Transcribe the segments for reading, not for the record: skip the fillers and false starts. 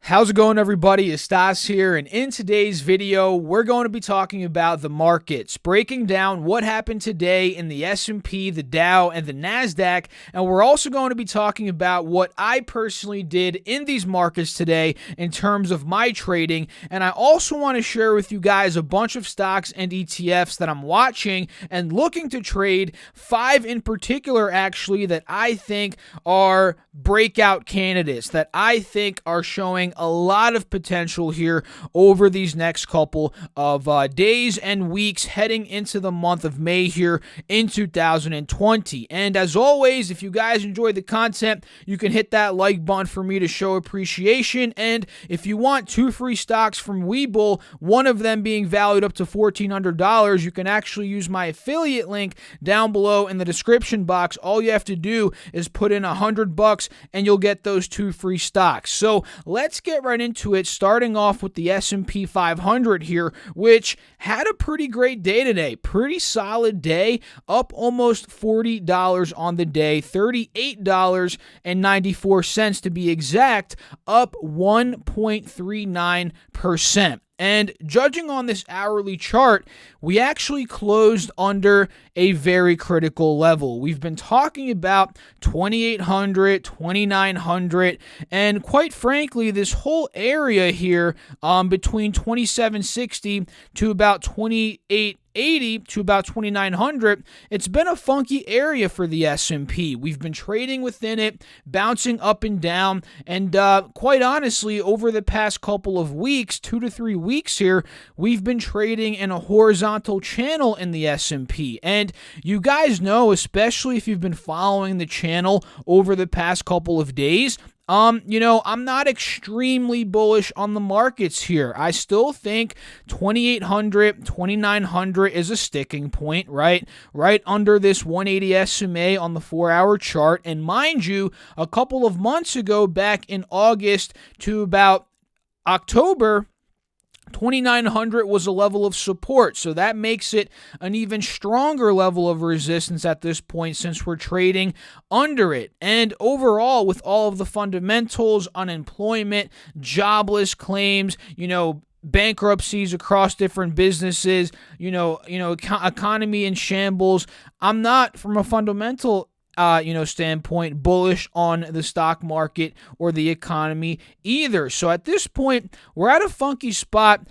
How's it going, everybody? It's Stas here, and in today's video, we're going to be talking about the markets, breaking down what happened today in the S&P, the Dow, and the NASDAQ, and we're also going to be talking about what I personally did in these markets today in terms of my trading, and I also want to share with you guys a bunch of stocks and ETFs that I'm watching and looking to trade, 5 in particular, actually, that I think are breakout candidates, that I think are showing a lot of potential here over these next couple of days and weeks heading into the month of May here in 2020. And as always, if you guys enjoy the content, you can hit that like button for me to show appreciation. And if you want 2 free stocks from Webull, one of them being valued up to $1,400, you can actually use my affiliate link down below in the description box. All you have to do is put in $100 and you'll get those 2 free stocks. So let's get right into it, starting off with the S&P 500 here, which had a pretty great day today. Pretty solid day, up almost $40 on the day, $38.94 to be exact, up 1.39%. And judging on this hourly chart, we actually closed under a very critical level. We've been talking about 2,800, 2,900, and quite frankly, this whole area here between 2,760 to about 2,880 to about 2,900, it's been a funky area for the S&P. We've been trading within it, bouncing up and down, and quite honestly, over the past couple of weeks, 2 to 3 weeks here, we've been trading in a horizontal channel in the S&P. And you guys know, especially if you've been following the channel over the past couple of days, I'm not extremely bullish on the markets here. I still think 2,800, 2,900 is a sticking point, right? Right under this 180 SMA on the 4-hour chart. And mind you, a couple of months ago, back in August to about October, 2,900 was a level of support, so that makes it an even stronger level of resistance at this point since we're trading under it. And overall, with all of the fundamentals, unemployment, jobless claims, bankruptcies across different businesses, economy in shambles, I'm not, from a fundamental standpoint, bullish on the stock market or the economy either. So at this point, we're at a funky spot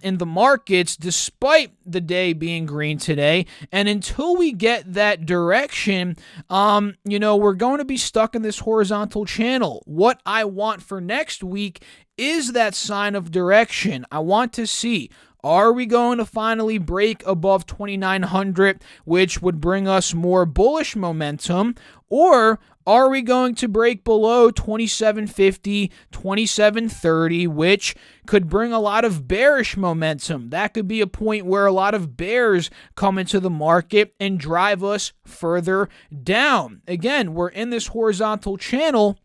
in the markets, despite the day being green today. And until we get that direction, we're going to be stuck in this horizontal channel. What I want for next week is that sign of direction. I want to see, are we going to finally break above 2,900, which would bring us more bullish momentum, or are we going to break below 2,750, 2,730, which could bring a lot of bearish momentum? That could be a point where a lot of bears come into the market and drive us further down. Again, we're in this horizontal channel.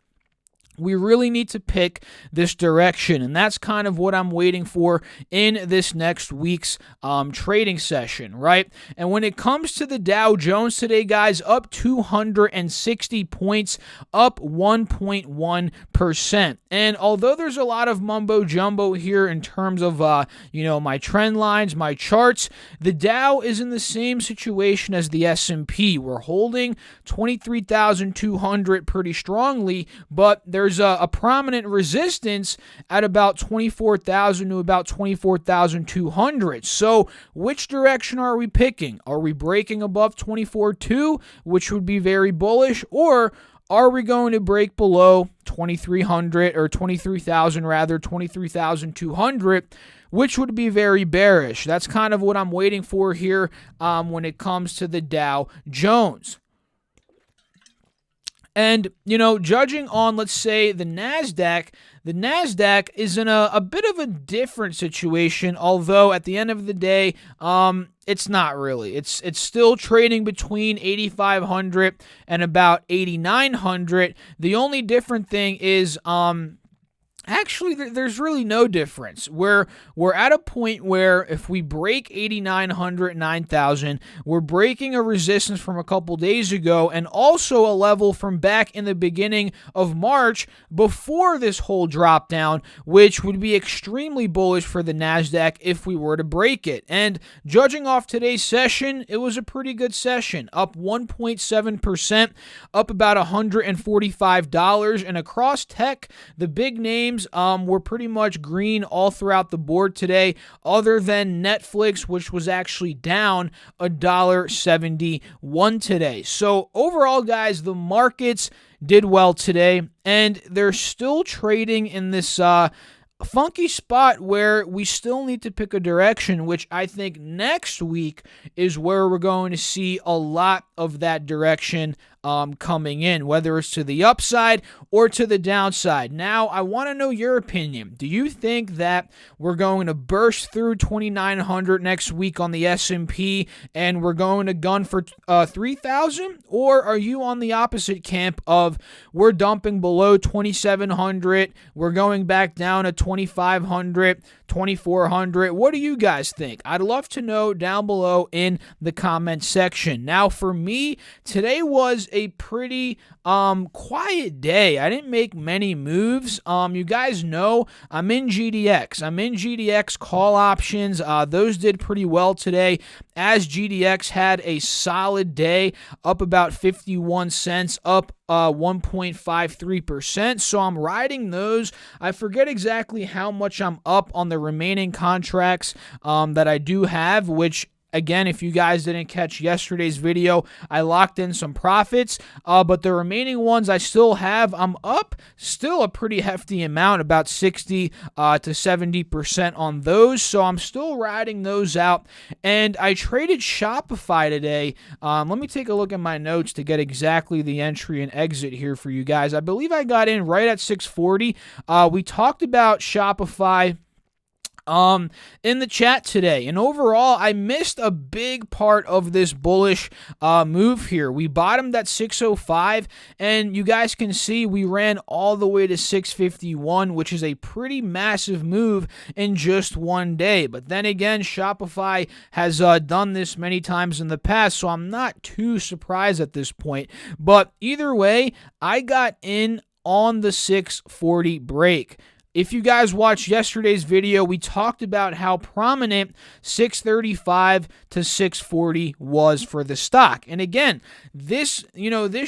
We really need to pick this direction, and that's kind of what I'm waiting for in this next week's trading session, right? And when it comes to the Dow Jones today, guys, up 260 points, up 1.1%. And although there's a lot of mumbo-jumbo here in terms of, my trend lines, my charts, the Dow is in the same situation as the S&P. We're holding 23,200 pretty strongly, but there's a prominent resistance at about 24,000 to about 24,200. So which direction are we picking? Are we breaking above 24.2, which would be very bullish, or are we going to break below 2,300 or 23,000 rather, 23,200, which would be very bearish? That's kind of what I'm waiting for here when it comes to the Dow Jones. And, judging on, let's say, the NASDAQ is in a bit of a different situation, although at the end of the day, it's not really. It's still trading between 8,500 and about 8,900. The only different thing is Actually, there's really no difference. We're at a point where if we break 8,900, 9,000, we're breaking a resistance from a couple days ago and also a level from back in the beginning of March before this whole drop down, which would be extremely bullish for the NASDAQ if we were to break it. And judging off today's session, it was a pretty good session, up 1.7%, up about $145. And across tech, the big names were pretty much green all throughout the board today, other than Netflix, which was actually down $1.71 today. So overall, guys, the markets did well today, and they're still trading in this funky spot where we still need to pick a direction, which I think next week is where we're going to see a lot of that direction coming in, whether it's to the upside or to the downside. Now, I want to know your opinion. Do you think that we're going to burst through 2,900 next week on the S&P and we're going to gun for 3,000? Or are you on the opposite camp of we're dumping below 2,700, we're going back down to 2,500, 2,400? What do you guys think? I'd love to know down below in the comment section. Now, for me, today was a pretty quiet day. I didn't make many moves. You guys know I'm in GDX. I'm in GDX call options. Those did pretty well today, as GDX had a solid day, up about 51 cents, up 1.53%. So I'm riding those. I forget exactly how much I'm up on the remaining contracts that I do have, which, again, if you guys didn't catch yesterday's video, I locked in some profits, but the remaining ones I still have, I'm up still a pretty hefty amount, about 60 to 70% on those, so I'm still riding those out. And I traded Shopify today. Let me take a look at my notes to get exactly the entry and exit here for you guys. I believe I got in right at 640. We talked about Shopify in the chat today, and overall I missed a big part of this bullish move here. We bottomed at 605, and you guys can see we ran all the way to 651, which is a pretty massive move in just one day. But then again, Shopify has done this many times in the past, so I'm not too surprised at this point. But either way, I got in on the 640 break. If you guys watched yesterday's video, we talked about how prominent 635 to 640 was for the stock. And again, this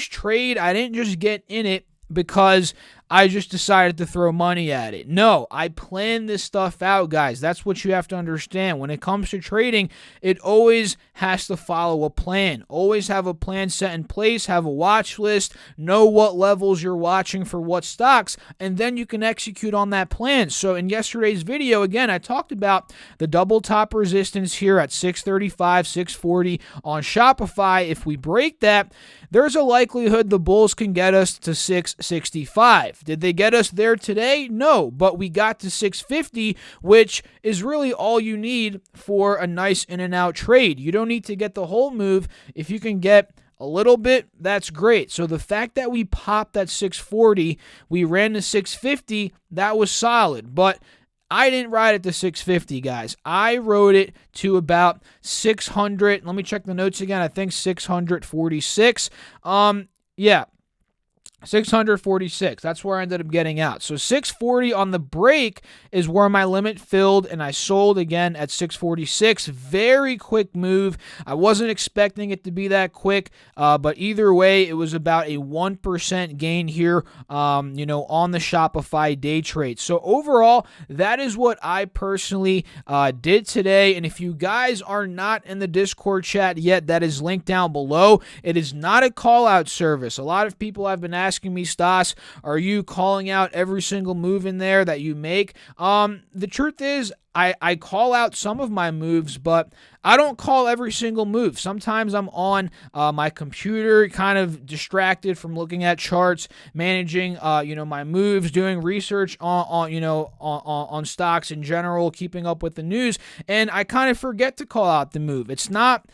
trade, I didn't just get in it because I just decided to throw money at it. No, I planned this stuff out, guys. That's what you have to understand. When it comes to trading, it always has to follow a plan. Always have a plan set in place, have a watch list, know what levels you're watching for what stocks, and then you can execute on that plan. So in yesterday's video, again, I talked about the double top resistance here at 635, 640 on Shopify. If we break that, there's a likelihood the bulls can get us to 665. Did they get us there today? No, but we got to 650, which is really all you need for a nice in and out trade. You don't need to get the whole move. If you can get a little bit, that's great. So the fact that we popped at 640, we ran to 650, that was solid. But I didn't ride it to 650, guys. I rode it to about 600. Let me check the notes again. I think 646. Yeah. 646. That's where I ended up getting out. So 640 on the break is where my limit filled, and I sold again at 646. Very quick move. I wasn't expecting it to be that quick, but either way, it was about a 1% gain here, on the Shopify day trade. So overall, that is what I personally did today. And if you guys are not in the Discord chat yet, that is linked down below. It is not a call-out service. A lot of people have been asking me, Stas, are you calling out every single move in there that you make? The truth is, I call out some of my moves, but I don't call every single move. Sometimes I'm on my computer, kind of distracted from looking at charts, managing, my moves, doing research on stocks in general, keeping up with the news, and I kind of forget to call out the move. It's not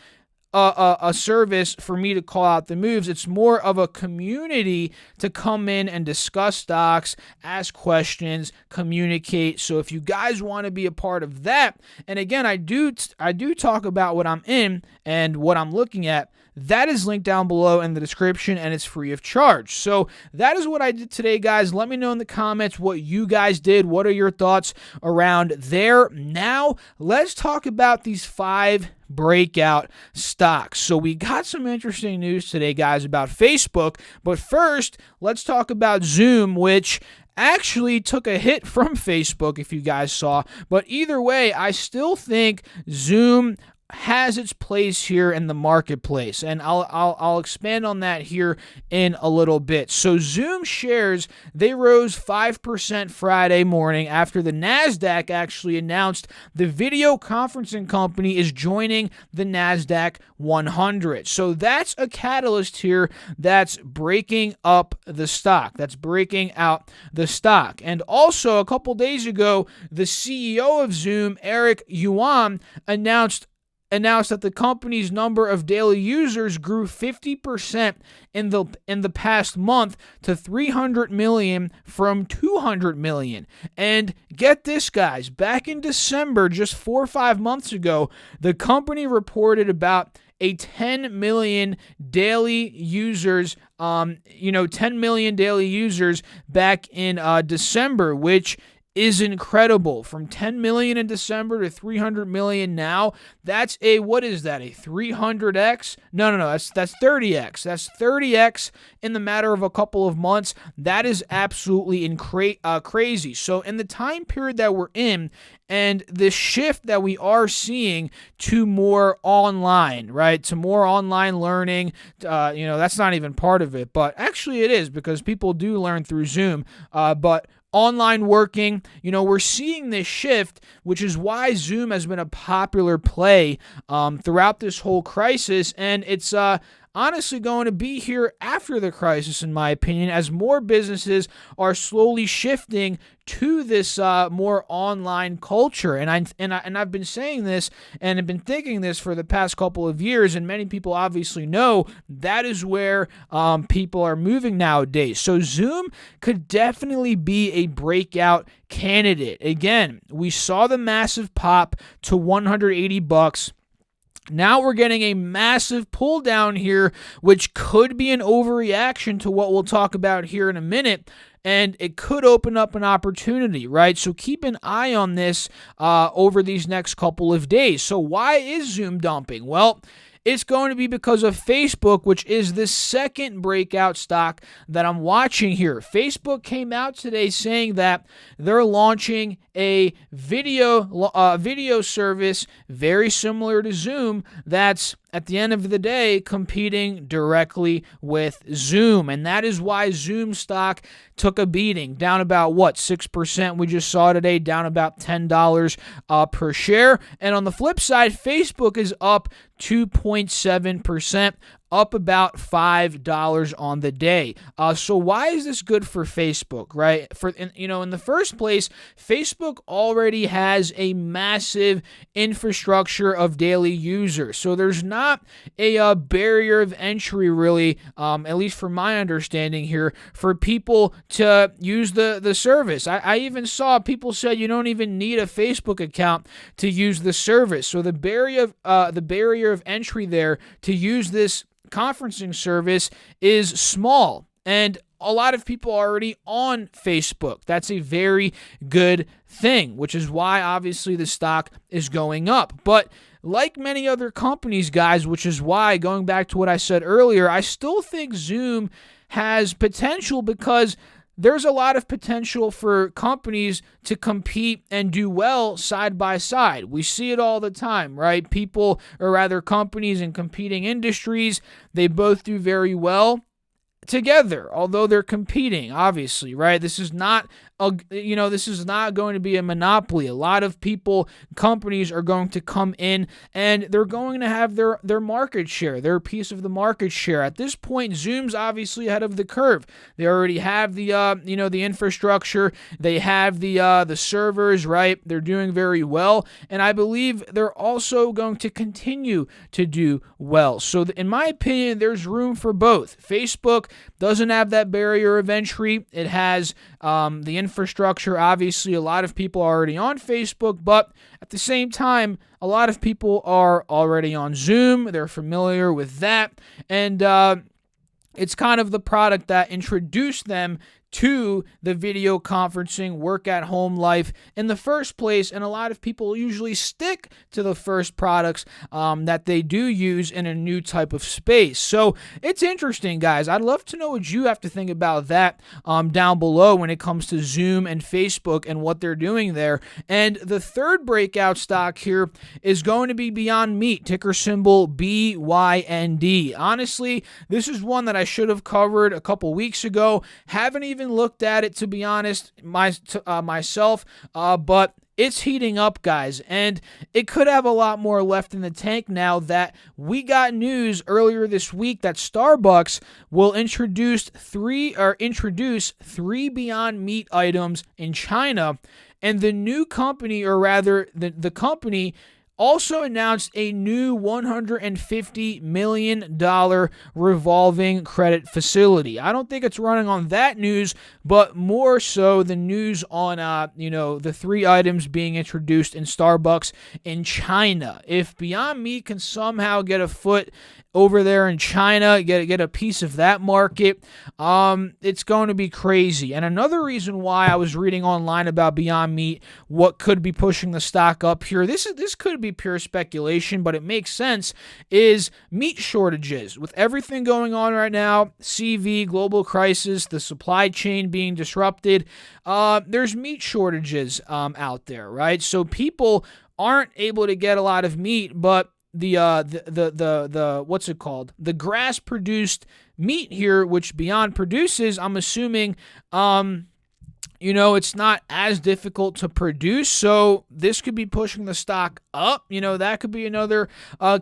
a service for me to call out the moves. It's more of a community to come in and discuss stocks, ask questions, communicate. So if you guys want to be a part of that, and again, I do talk about what I'm in and what I'm looking at, that is linked down below in the description, and it's free of charge. So that is what I did today, guys. Let me know in the comments what you guys did. What are your thoughts around there? Now, let's talk about these 5 breakout stocks. So we got some interesting news today, guys, about Facebook. But first, let's talk about Zoom, which actually took a hit from Facebook, if you guys saw. But either way, I still think Zoom has its place here in the marketplace, and I'll expand on that here in a little bit. So Zoom shares, they rose 5% Friday morning after the NASDAQ actually announced the video conferencing company is joining the NASDAQ 100. So that's a catalyst here that's breaking up the stock. That's breaking out the stock. And also, a couple days ago, the CEO of Zoom, Eric Yuan, announced that the company's number of daily users grew 50% in the past month to 300 million from 200 million. And get this, guys, back in December, just 4 or 5 months ago, the company reported about a 10 million daily users, 10 million daily users back in December, which is incredible. From 10 million in December to 300 million now. That's a, what is that, a 300x? No, that's 30x. That's 30x in the matter of a couple of months. That is absolutely crazy. So in the time period that we're in, and the shift that we are seeing to more online, right? To more online learning, that's not even part of it, but actually it is, because people do learn through Zoom, but online working, we're seeing this shift, which is why Zoom has been a popular play throughout this whole crisis, and it's honestly going to be here after the crisis, in my opinion, as more businesses are slowly shifting to this more online culture. And I've been saying this and have been thinking this for the past couple of years, and many people obviously know that is where people are moving nowadays. So Zoom could definitely be a breakout candidate. Again, we saw the massive pop to $180. Now we're getting a massive pull down here, which could be an overreaction to what we'll talk about here in a minute, and it could open up an opportunity, right? So keep an eye on this over these next couple of days. So why is Zoom dumping? Well, it's going to be because of Facebook, which is the second breakout stock that I'm watching here. Facebook came out today saying that they're launching a video service very similar to Zoom that's, at the end of the day, competing directly with Zoom. And that is why Zoom stock took a beating, down about, 6% we just saw today, down about $10 per share. And on the flip side, Facebook is up 2.7%, up about $5 on the day. So why is this good for Facebook, right? In the first place, Facebook already has a massive infrastructure of daily users. So there's not a barrier of entry, really, at least from my understanding here, for people to use the service. I even saw people said you don't even need a Facebook account to use the service. So the barrier of entry there to use this conferencing service is small, and a lot of people are already on Facebook. That's a very good thing, which is why obviously the stock is going up. But like many other companies, guys, which is why, going back to what I said earlier, I still think Zoom has potential, because there's a lot of potential for companies to compete and do well side by side. We see it all the time, right? People, or rather companies in competing industries, they both do very well together, although they're competing, obviously, right? This is not this is not going to be a monopoly. A lot of companies are going to come in and they're going to have their market share, their piece of the market share. At this point, Zoom's obviously ahead of the curve. They already have the infrastructure. They have the servers, right? They're doing very well, and I believe they're also going to continue to do well. So in my opinion, there's room for both. Facebook doesn't have that barrier of entry. It has the infrastructure. Obviously, a lot of people are already on Facebook, but at the same time, a lot of people are already on Zoom. They're familiar with that, and it's kind of the product that introduced them to the video conferencing, work at home life in the first place. And a lot of people usually stick to the first products that they do use in a new type of space. So it's interesting, guys. I'd love to know what you have to think about that down below when it comes to Zoom and Facebook and what they're doing there. And the third breakout stock here is going to be Beyond Meat, ticker symbol BYND. Honestly, this is one that I should have covered a couple weeks ago. Haven't even looked at it, to be honest, myself, but it's heating up, guys, and it could have a lot more left in the tank now that we got news earlier this week that Starbucks will introduce three Beyond Meat items in China, and the new company, or rather the company, also announced a new $150 million revolving credit facility. I don't think it's running on that news, but more so the news on the three items being introduced in Starbucks in China. If Beyond Meat can somehow get a foot over there in China, get a piece of that market, it's going to be crazy. And another reason why I was reading online about Beyond Meat, what could be pushing the stock up here, this could be pure speculation, but it makes sense, is meat shortages. With everything going on right now, CV, global crisis, the supply chain being disrupted, there's meat shortages out there, right? So people aren't able to get a lot of meat, but the what's it called? The grass produced meat here, which Beyond produces, I'm assuming, it's not as difficult to produce. So this could be pushing the stock up. That could be another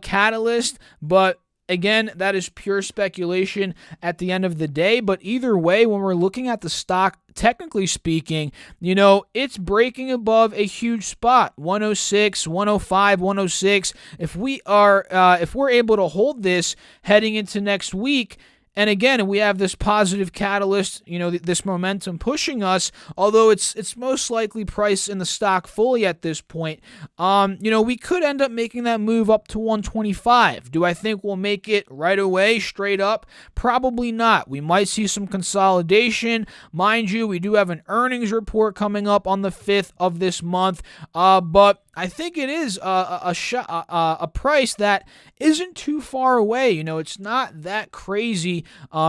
catalyst, but again, that is pure speculation at the end of the day. But either way, when we're looking at the stock, technically speaking, it's breaking above a huge spot, 106, 105, 106. If we're able to hold this heading into next week, and again, we have this positive catalyst, this momentum pushing us, although it's most likely priced in the stock fully at this point. We could end up making that move up to 125. Do I think we'll make it right away, straight up? Probably not. We might see some consolidation. Mind you, we do have an earnings report coming up on the 5th of this month, but I think it is a price that isn't too far away. It's not that crazy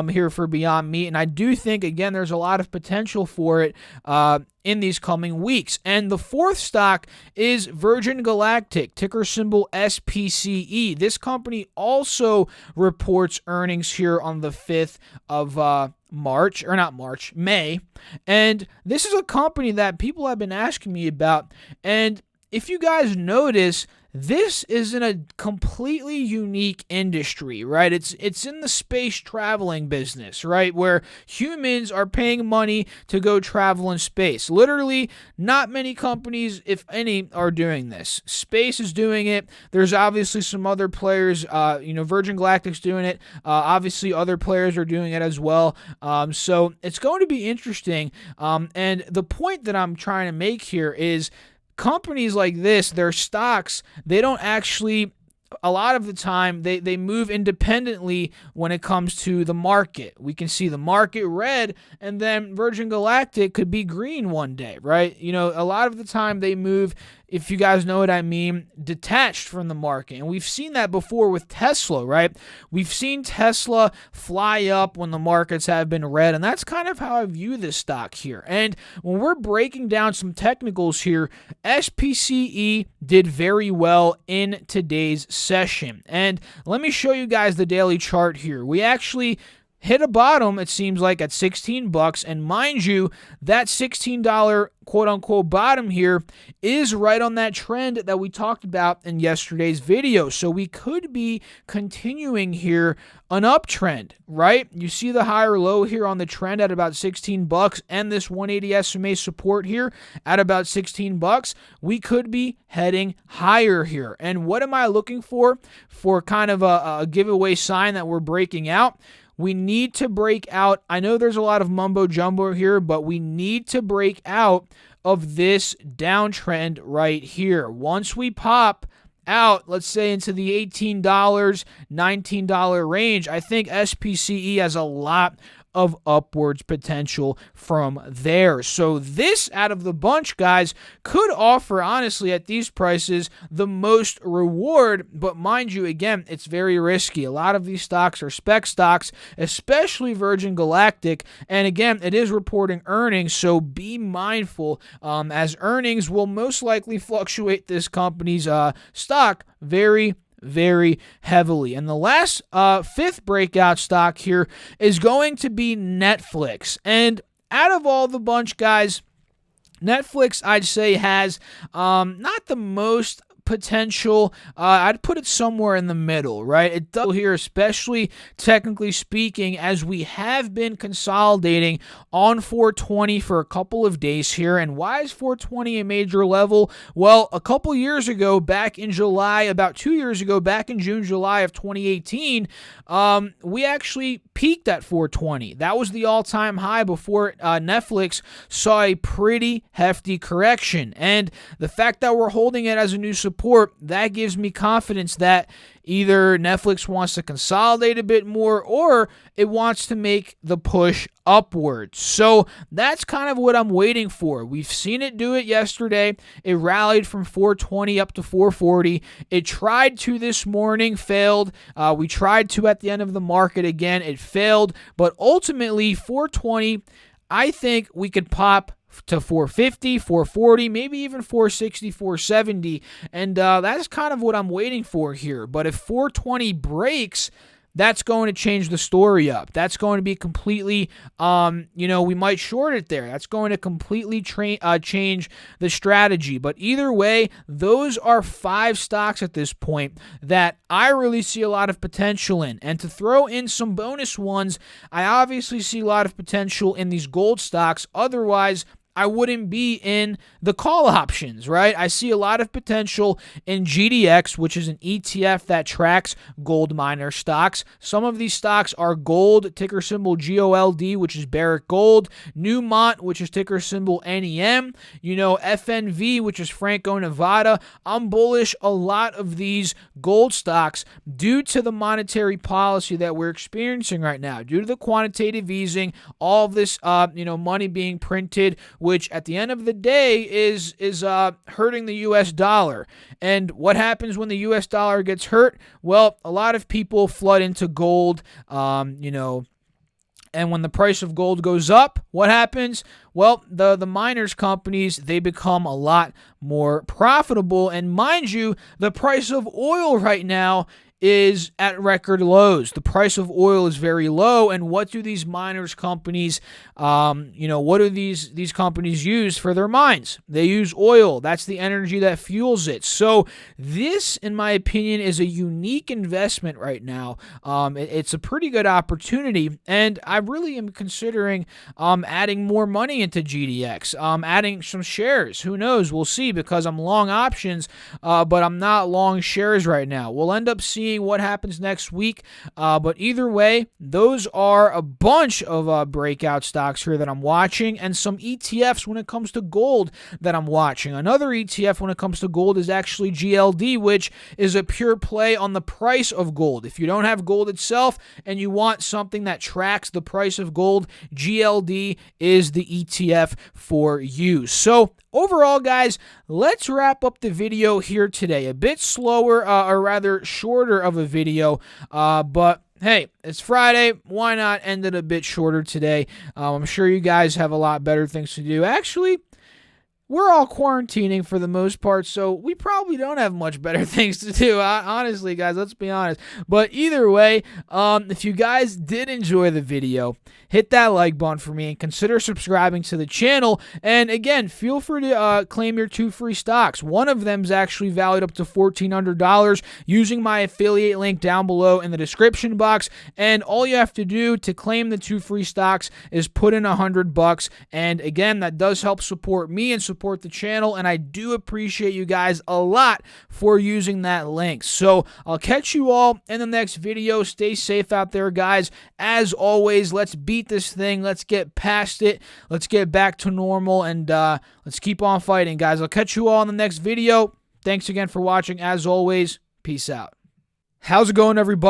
here for Beyond Meat, and I do think, again, there's a lot of potential for it in these coming weeks. And the fourth stock is Virgin Galactic, ticker symbol SPCE. This company also reports earnings here on the 5th of May. And this is a company that people have been asking me about, and if you guys notice, this is in a completely unique industry, right? It's in the space traveling business, right? Where humans are paying money to go travel in space. Literally, not many companies, if any, are doing this. Space is doing it. There's obviously some other players. Virgin Galactic's doing it. Obviously, other players are doing it as well. So it's going to be interesting. And the point that I'm trying to make here is, companies like this, their stocks, they don't actually, a lot of the time, they move independently when it comes to the market. We can see the market red, and then Virgin Galactic could be green one day, right? A lot of the time they move, if you guys know what I mean, detached from the market. And we've seen that before with Tesla, right? We've seen Tesla fly up when the markets have been red, and that's kind of how I view this stock here. And when we're breaking down some technicals here, SPCE did very well in today's session. And let me show you guys the daily chart here. We actually hit a bottom, it seems like, at 16 bucks. And mind you, that $16 quote-unquote bottom here is right on that trend that we talked about in yesterday's video. So we could be continuing here an uptrend, right? You see the higher low here on the trend at about 16 bucks and this 180 SMA support here at about 16 bucks. We could be heading higher here. And what am I looking for kind of a giveaway sign that we're breaking out? We need to break out. I know there's a lot of mumbo jumbo here, but we need to break out of this downtrend right here. Once we pop out, let's say into the $18, $19 range, I think SPCE has a lot of upwards potential from there. So this out of the bunch, guys, could offer, honestly, at these prices, the most reward. But mind you, again, it's very risky. A lot of these stocks are spec stocks, especially Virgin Galactic. And again, it is reporting earnings, so be mindful, as earnings will most likely fluctuate this company's stock very heavily. And the last fifth breakout stock here is going to be Netflix. And out of all the bunch, guys, Netflix, I'd say, has not the most potential. I'd put it somewhere in the middle, right? It does here, especially technically speaking, as we have been consolidating on 420 for a couple of days here. And why is 420 a major level? Well, a couple years ago, back in July, about 2 years ago, back in June, July of 2018, we actually peaked at 420. That was the all-time high before Netflix saw a pretty hefty correction. And the fact that we're holding it as a new support, that gives me confidence that either Netflix wants to consolidate a bit more or it wants to make the push upwards. So that's kind of what I'm waiting for. We've seen it do it yesterday. It rallied from 420 up to 440. It tried to this morning, failed. We tried to at the end of the market again. It failed. But ultimately, 420, I think we could pop to 450, 440, maybe even 460, 470. And that's kind of what I'm waiting for here. But if 420 breaks, that's going to change the story up. That's going to be completely, we might short it there. That's going to completely change the strategy. But either way, those are 5 stocks at this point that I really see a lot of potential in. And to throw in some bonus ones, I obviously see a lot of potential in these gold stocks. Otherwise, I wouldn't be in the call options, right? I see a lot of potential in GDX, which is an ETF that tracks gold miner stocks. Some of these stocks are gold, ticker symbol GOLD, which is Barrick Gold, Newmont, which is ticker symbol NEM, FNV, which is Franco-Nevada. I'm bullish a lot of these gold stocks due to the monetary policy that we're experiencing right now, due to the quantitative easing, all of this, money being printed, which at the end of the day is hurting the U.S. dollar. And what happens when the U.S. dollar gets hurt? Well, a lot of people flood into gold, and when the price of gold goes up, what happens? Well, the miners companies, they become a lot more profitable. And mind you, the price of oil right now is at record lows. The price of oil is very low. And what do these miners companies, what do these companies use for their mines? They use oil. That's the energy that fuels it. So this, in my opinion, is a unique investment right now. It's a pretty good opportunity. And I really am considering adding more money into GDX, adding some shares. Who knows? We'll see, because I'm long options, but I'm not long shares right now. We'll end up seeing what happens next week. But either way, those are a bunch of breakout stocks here that I'm watching, and some ETFs when it comes to gold that I'm watching. Another ETF when it comes to gold is actually GLD, which is a pure play on the price of gold. If you don't have gold itself and you want something that tracks the price of gold, GLD is the ETF for you. So overall, guys, let's wrap up the video here today. A bit slower, or rather shorter of a video, but hey, it's Friday. Why not end it a bit shorter today? I'm sure you guys have a lot better things to do. Actually, we're all quarantining for the most part, so we probably don't have much better things to do. Honestly, guys, let's be honest. But either way, if you guys did enjoy the video, hit that like button for me and consider subscribing to the channel. And again, feel free to claim your 2 free stocks. One of them is actually valued up to $1,400 using my affiliate link down below in the description box. And all you have to do to claim the 2 free stocks is put in $100. And again, that does help support me and support the channel, and I do appreciate you guys a lot for using that link. So I'll catch you all in the next video. Stay safe out there, guys. As always, let's beat this thing. Let's get past it. Let's get back to normal, and let's keep on fighting, guys. I'll catch you all in the next video. Thanks again for watching. As always, peace out. How's it going, everybody?